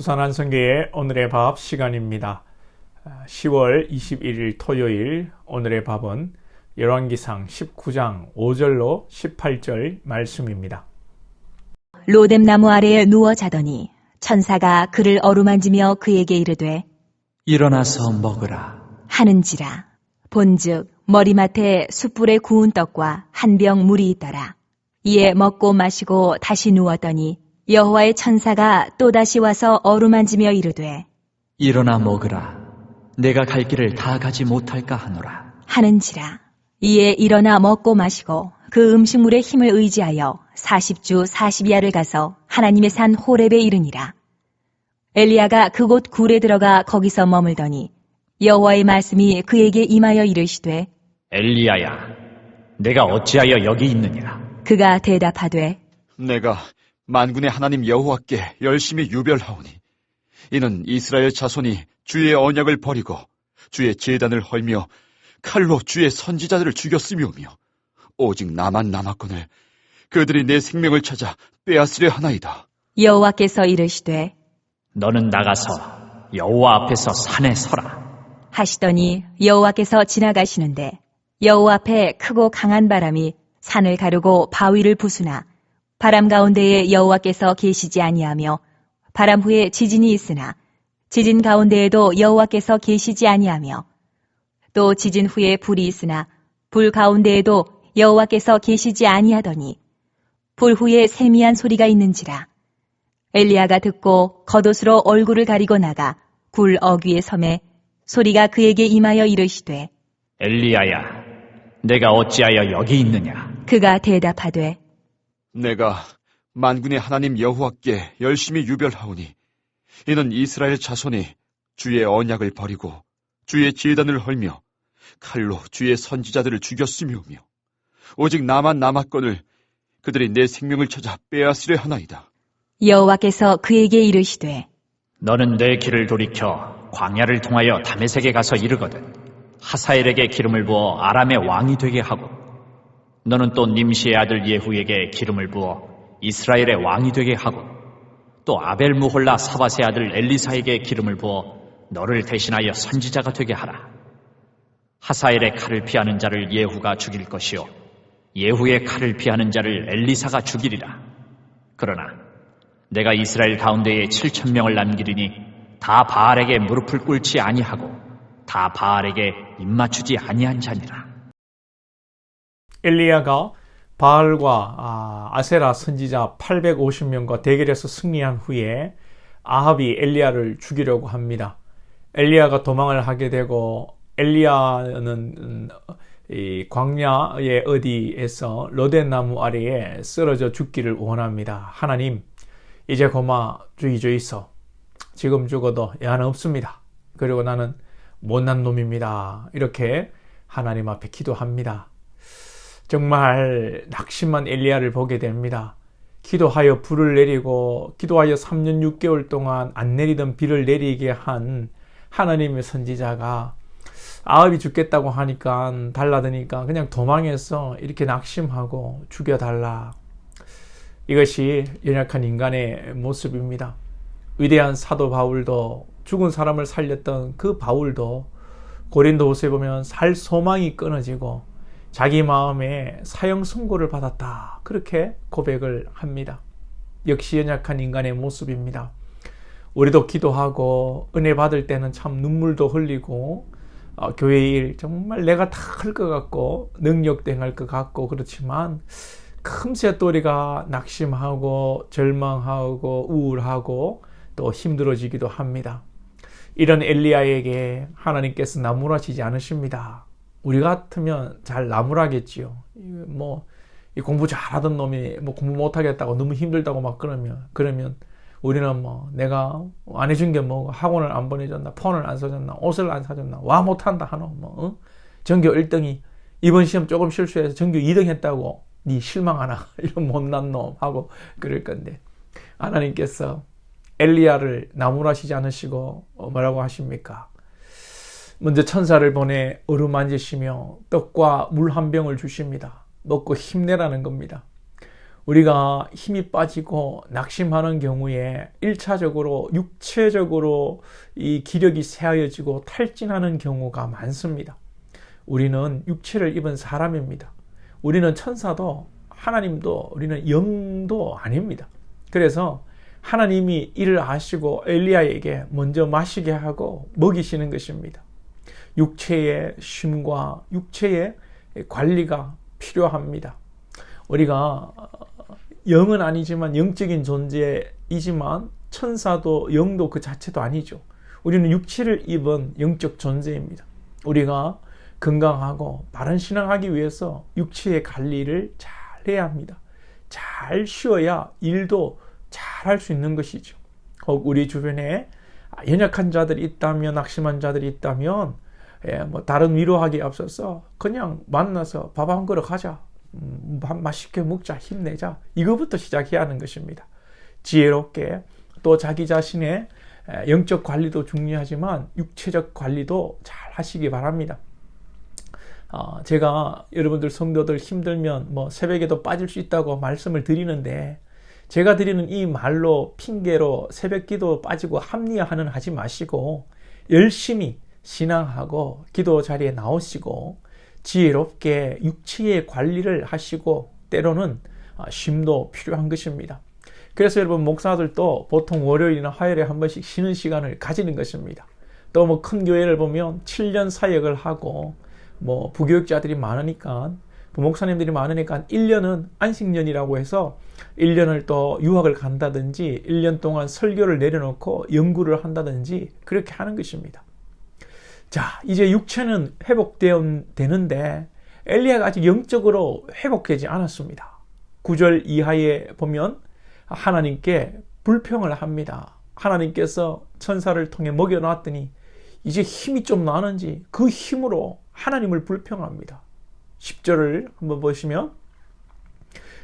부산 한성교회 오늘의 밥 시간입니다. 10월 21일 토요일 오늘의 밥은 열왕기상 19장 5절로 18절 말씀입니다. 로뎀나무 아래에 누워 자더니 천사가 그를 어루만지며 그에게 이르되 일어나서 먹으라 하는지라. 본즉 머리맡에 숯불에 구운 떡과 한 병 물이 있더라. 이에 먹고 마시고 다시 누웠더니 여호와의 천사가 또다시 와서 어루만지며 이르되 일어나 먹으라 내가 갈 길을 다 가지 못할까 하노라 하는지라. 이에 일어나 먹고 마시고 그 음식물의 힘을 의지하여 40주 40야를 가서 하나님의 산 호렙에 이르니라. 엘리야가 그곳 굴에 들어가 거기서 머물더니 여호와의 말씀이 그에게 임하여 이르시되 엘리야야, 내가 어찌하여 여기 있느냐? 그가 대답하되 내가 만군의 하나님 여호와께 열심히 유별하오니 이는 이스라엘 자손이 주의 언약을 버리고 주의 제단을 헐며 칼로 주의 선지자들을 죽였음이오며 오직 나만 남았거늘 그들이 내 생명을 찾아 빼앗으려 하나이다. 여호와께서 이르시되 너는 나가서 여호와 앞에서 산에 서라. 하시더니 여호와께서 지나가시는데 여호와 앞에 크고 강한 바람이 산을 가르고 바위를 부수나 바람 가운데에 여호와께서 계시지 아니하며 바람 후에 지진이 있으나 지진 가운데에도 여호와께서 계시지 아니하며 또 지진 후에 불이 있으나 불 가운데에도 여호와께서 계시지 아니하더니 불 후에 세미한 소리가 있는지라. 엘리야가 듣고 겉옷으로 얼굴을 가리고 나가 굴 어귀에 섬에 소리가 그에게 임하여 이르시되 엘리야야, 내가 어찌하여 여기 있느냐? 그가 대답하되 내가 만군의 하나님 여호와께 열심히 유별하오니 이는 이스라엘 자손이 주의 언약을 버리고 주의 제단을 헐며 칼로 주의 선지자들을 죽였음이오며 오직 나만 남았거늘 그들이 내 생명을 찾아 빼앗으려 하나이다. 여호와께서 그에게 이르시되 너는 내 길을 돌이켜 광야를 통하여 다메섹에 가서 이르거든 하사엘에게 기름을 부어 아람의 왕이 되게 하고 너는 또 님시의 아들 예후에게 기름을 부어 이스라엘의 왕이 되게 하고 또 아벨무홀라 사밧의 아들 엘리사에게 기름을 부어 너를 대신하여 선지자가 되게 하라. 하사엘의 칼을 피하는 자를 예후가 죽일 것이요 예후의 칼을 피하는 자를 엘리사가 죽이리라. 그러나 내가 이스라엘 가운데에 7,000명을 남기리니 다 바알에게 무릎을 꿇지 아니하고 다 바알에게 입맞추지 아니한 자니라. 엘리야가 바알과 아세라 선지자 850명과 대결해서 승리한 후에 아합이 엘리야를 죽이려고 합니다. 엘리야가 도망을 하게 되고 엘리야는 이 광야의 어디에서 로뎀나무 아래에 쓰러져 죽기를 원합니다. 하나님, 이제 고마 죽이소서. 지금 죽어도 애한 없습니다. 그리고 나는 못난 놈입니다. 이렇게 하나님 앞에 기도합니다. 정말 낙심한 엘리야를 보게 됩니다. 기도하여 불을 내리고 기도하여 3년 6개월 동안 안 내리던 비를 내리게 한 하나님의 선지자가 아합이 죽겠다고 하니까 달라드니까 그냥 도망해서 이렇게 낙심하고 죽여달라. 이것이 연약한 인간의 모습입니다. 위대한 사도 바울도 죽은 사람을 살렸던 그 바울도 고린도후서에 보면 살 소망이 끊어지고 자기 마음에 사형 선고를 받았다. 그렇게 고백을 합니다. 역시 연약한 인간의 모습입니다. 우리도 기도하고 은혜 받을 때는 참 눈물도 흘리고 교회 일 정말 내가 다 할 것 같고 능력도 행할 것 같고 그렇지만 금세 또 우리가 낙심하고 절망하고 우울하고 또 힘들어지기도 합니다. 이런 엘리야에게 하나님께서 나무라시지 않으십니다. 우리 같으면 잘 나무라겠지요. 이 공부 잘하던 놈이 공부 못하겠다고 너무 힘들다고 막 그러면 우리는 내가 안 해준 게 뭐고 학원을 안 보내줬나, 폰을 안 사줬나, 옷을 안 사줬나, 와 못한다 하노, 전교 1등이 이번 시험 조금 실수해서 전교 2등 했다고 니 실망하나 이런 못난 놈 하고 그럴 건데 하나님께서 엘리야를 나무라시지 않으시고 뭐라고 하십니까? 먼저 천사를 보내 어루만지시며 떡과 물 한 병을 주십니다. 먹고 힘내라는 겁니다. 우리가 힘이 빠지고 낙심하는 경우에 1차적으로 육체적으로 이 기력이 쇠하여지고 탈진하는 경우가 많습니다. 우리는 육체를 입은 사람입니다. 우리는 천사도 하나님도 우리는 영도 아닙니다. 그래서 하나님이 이를 아시고 엘리야에게 먼저 마시게 하고 먹이시는 것입니다. 육체의 쉼과 육체의 관리가 필요합니다. 우리가 영은 아니지만 영적인 존재이지만 천사도 영도 그 자체도 아니죠. 우리는 육체를 입은 영적 존재입니다. 우리가 건강하고 바른 신앙하기 위해서 육체의 관리를 잘 해야 합니다. 잘 쉬어야 일도 잘 할 수 있는 것이죠. 혹 우리 주변에 연약한 자들이 있다면, 낙심한 자들이 있다면 다른 위로하기에 앞서서 그냥 만나서 밥 한 그릇 하자, 밥 맛있게 먹자, 힘내자, 이거부터 시작해야 하는 것입니다. 지혜롭게 또 자기 자신의 영적 관리도 중요하지만 육체적 관리도 잘 하시기 바랍니다. 제가 여러분들 성도들 힘들면 새벽에도 빠질 수 있다고 말씀을 드리는데, 제가 드리는 이 말로 핑계로 새벽기도 빠지고 합리화는 하지 마시고 열심히 신앙하고 기도 자리에 나오시고 지혜롭게 육체의 관리를 하시고 때로는 쉼도 필요한 것입니다. 그래서 여러분 목사들도 보통 월요일이나 화요일에 한 번씩 쉬는 시간을 가지는 것입니다. 또 큰 교회를 보면 7년 사역을 하고 부교육자들이 많으니까, 목사님들이 많으니까 1년은 안식년이라고 해서 1년을 또 유학을 간다든지 1년 동안 설교를 내려놓고 연구를 한다든지 그렇게 하는 것입니다. 자, 이제 육체는 회복되는데 엘리야가 아직 영적으로 회복되지 않았습니다. 9절 이하에 보면 하나님께 불평을 합니다. 하나님께서 천사를 통해 먹여놨더니 이제 힘이 좀 나는지 그 힘으로 하나님을 불평합니다. 10절을 한번 보시면,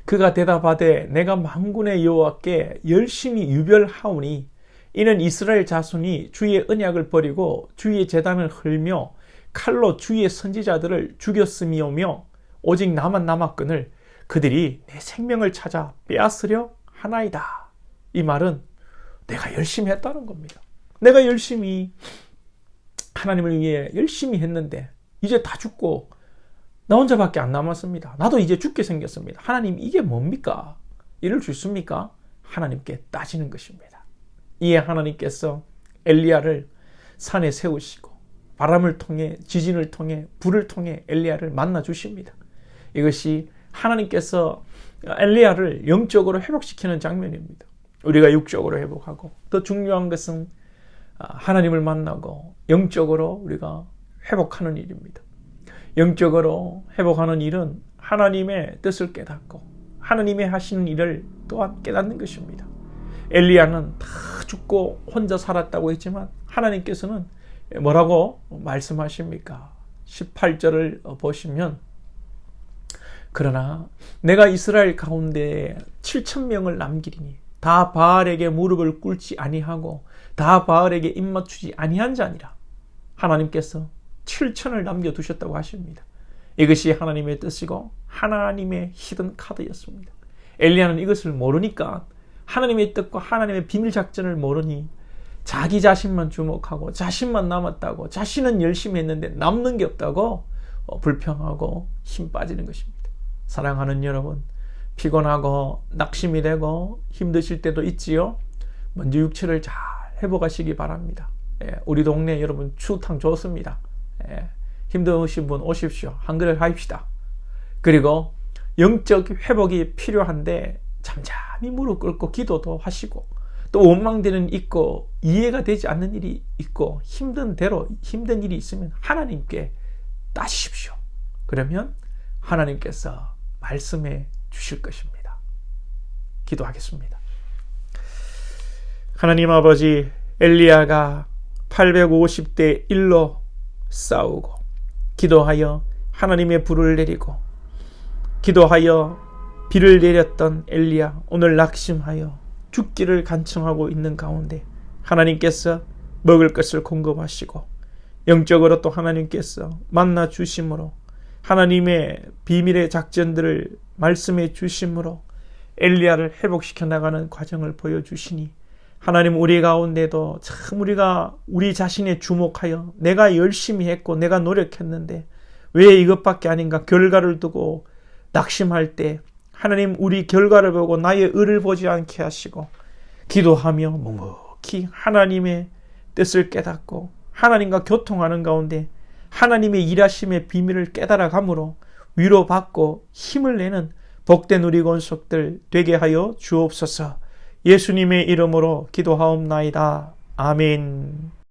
그가 대답하되 내가 만군의 여호와께 열심히 유별하오니 이는 이스라엘 자손이 주의 언약을 버리고 주의 제단을 헐며 칼로 주의 선지자들을 죽였음이오며 오직 나만 남았거늘 그들이 내 생명을 찾아 빼앗으려 하나이다. 이 말은 내가 열심히 했다는 겁니다. 내가 열심히 하나님을 위해 열심히 했는데 이제 다 죽고 나 혼자밖에 안 남았습니다. 나도 이제 죽게 생겼습니다. 하나님, 이게 뭡니까? 이럴 수 있습니까? 하나님께 따지는 것입니다. 이에 하나님께서 엘리야를 산에 세우시고 바람을 통해, 지진을 통해, 불을 통해 엘리야를 만나 주십니다. 이것이 하나님께서 엘리야를 영적으로 회복시키는 장면입니다. 우리가 육적으로 회복하고, 더 중요한 것은 하나님을 만나고 영적으로 우리가 회복하는 일입니다. 영적으로 회복하는 일은 하나님의 뜻을 깨닫고 하나님의 하시는 일을 또한 깨닫는 것입니다. 엘리야는 다 죽고 혼자 살았다고 했지만 하나님께서는 뭐라고 말씀하십니까? 18절을 보시면, 그러나 내가 이스라엘 가운데 7,000명을 남기리니 다 바알에게 무릎을 꿇지 아니하고 다 바알에게 입맞추지 아니한 자니라. 하나님께서 7,000을 남겨두셨다고 하십니다. 이것이 하나님의 뜻이고 하나님의 히든 카드였습니다. 엘리야는 이것을 모르니까, 하나님의 뜻과 하나님의 비밀 작전을 모르니 자기 자신만 주목하고 자신만 남았다고, 자신은 열심히 했는데 남는 게 없다고 불평하고 힘 빠지는 것입니다. 사랑하는 여러분, 피곤하고 낙심이 되고 힘드실 때도 있지요. 먼저 육체를 잘 회복하시기 바랍니다. 우리 동네 여러분 추탕 좋습니다. 힘드신 분 오십시오. 한 그릇 하십시다. 그리고 영적 회복이 필요한데 잠잠히 무릎 꿇고 기도도 하시고, 또 원망되는 있고 이해가 되지 않는 일이 있고 힘든 일이 있으면 하나님께 따지십시오. 그러면 하나님께서 말씀해 주실 것입니다. 기도하겠습니다. 하나님 아버지, 엘리야가 850대 1로 싸우고 기도하여 하나님의 불을 내리고 기도하여 비를 내렸던 엘리야, 오늘 낙심하여 죽기를 간청하고 있는 가운데 하나님께서 먹을 것을 공급하시고 영적으로 또 하나님께서 만나 주심으로 하나님의 비밀의 작전들을 말씀해 주심으로 엘리야를 회복시켜 나가는 과정을 보여주시니 하나님 우리 가운데도 참 우리가 우리 자신에 주목하여 내가 열심히 했고 내가 노력했는데 왜 이것밖에 아닌가 결과를 두고 낙심할 때 하나님 우리 결과를 보고 나의 의를 보지 않게 하시고 기도하며 묵묵히 하나님의 뜻을 깨닫고 하나님과 교통하는 가운데 하나님의 일하심의 비밀을 깨달아감으로 위로받고 힘을 내는 복된 우리 권속들 되게 하여 주옵소서. 예수님의 이름으로 기도하옵나이다. 아멘.